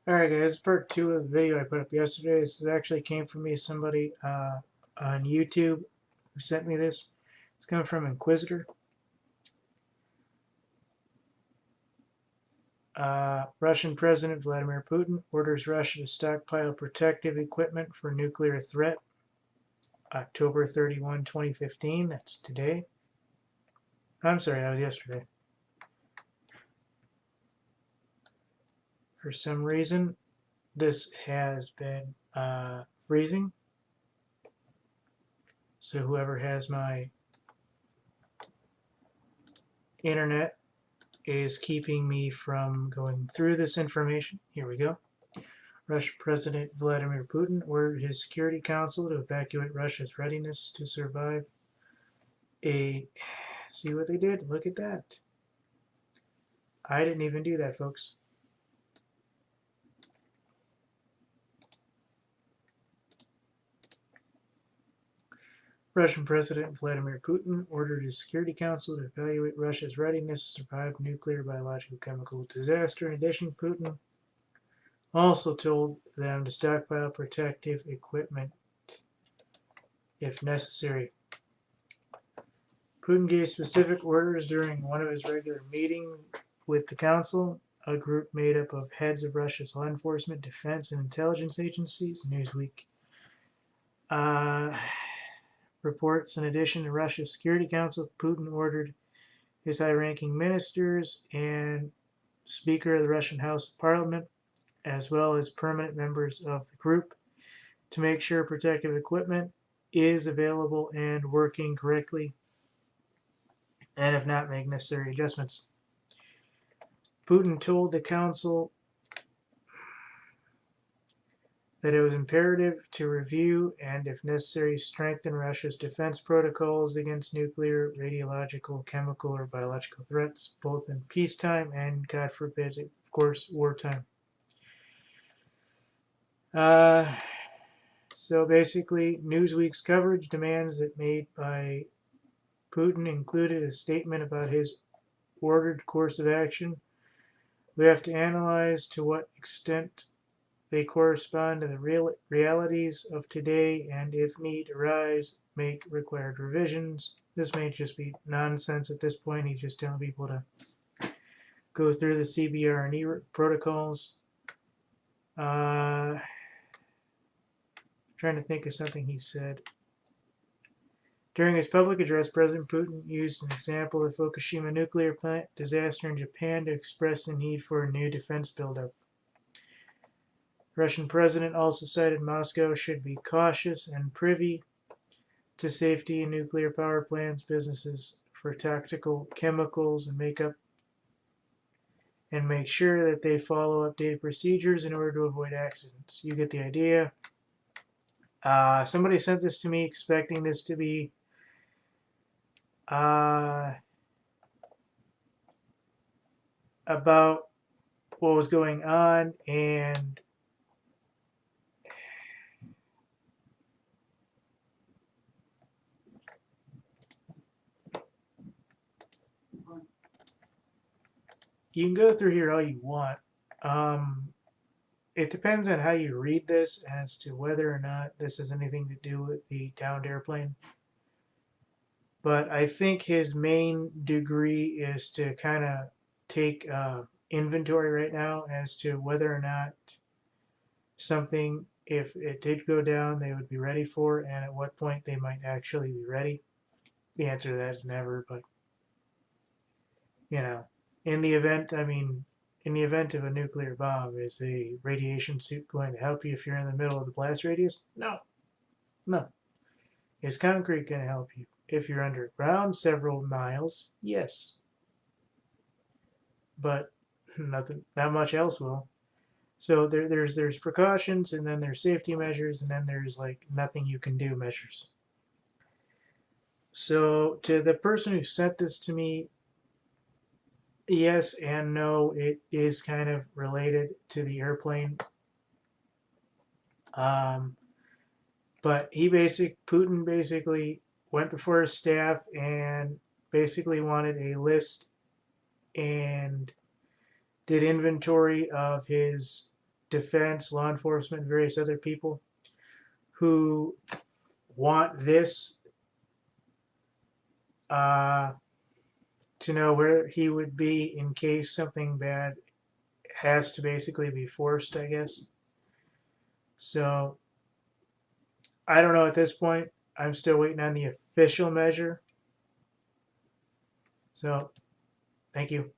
Alright guys, part 2 of the video I put up yesterday. This actually came from me, somebody on YouTube who sent me this. It's coming from Inquisitor. Russian President Vladimir Putin orders Russia to stockpile protective equipment for nuclear threat. October 31, 2015. That's today. I'm sorry, that was yesterday. For some reason, this has been freezing. So whoever has my internet is keeping me from going through this information. Here we go. Russian President Vladimir Putin ordered his Security Council to evacuate Russia's readiness to survive a... See what they did? Look at that. I didn't even do that, folks. Russian President Vladimir Putin ordered his Security Council to evaluate Russia's readiness to survive nuclear, biological, chemical disaster. In addition, Putin also told them to stockpile protective equipment if necessary. Putin gave specific orders during one of his regular meetings with the Council, a group made up of heads of Russia's law enforcement, defense, and intelligence agencies. Newsweek reports. In addition to Russia's Security Council, Putin ordered his high-ranking ministers and Speaker of the Russian House of Parliament, as well as permanent members of the group, to make sure protective equipment is available and working correctly, and if not, make necessary adjustments. Putin told the council that it was imperative to review and, if necessary, strengthen Russia's defense protocols against nuclear, radiological, chemical, or biological threats, both in peacetime and, God forbid, of course, wartime. So basically, Newsweek's coverage demands that made by Putin included a statement about his ordered course of action. We have to analyze to what extent they correspond to the realities of today, and if need arise, make required revisions. This may just be nonsense at this point. He's just telling people to go through the CBRNE protocols. Trying to think of something he said. During his public address, President Putin used an example of the Fukushima nuclear plant disaster in Japan to express the need for a new defense buildup. The Russian president also cited Moscow should be cautious and privy to safety in nuclear power plants, businesses for tactical chemicals, and make sure that they follow updated procedures in order to avoid accidents. You get the idea. Somebody sent this to me expecting this to be about what was going on, and you can go through here all you want. It depends on how you read this as to whether or not this has anything to do with the downed airplane. But I think his main degree is to kind of take inventory right now as to whether or not something, if it did go down, they would be ready for, and at what point they might actually be ready. The answer to that is never, but in the event, in the event of a nuclear bomb, is a radiation suit going to help you if you're in the middle of the blast radius? No. No. Is concrete going to help you? If you're underground several miles, yes. But not much else will. So there's precautions, and then there's safety measures, and then there's like nothing you can do measures. So to the person who sent this to me, yes and no, it is kind of related to the airplane. But Putin basically went before his staff and basically wanted a list and did inventory of his defense, law enforcement, various other people who want this to know where he would be in case something bad has to basically be forced, I guess. So I don't know at this point. I'm still waiting on the official measure. So thank you.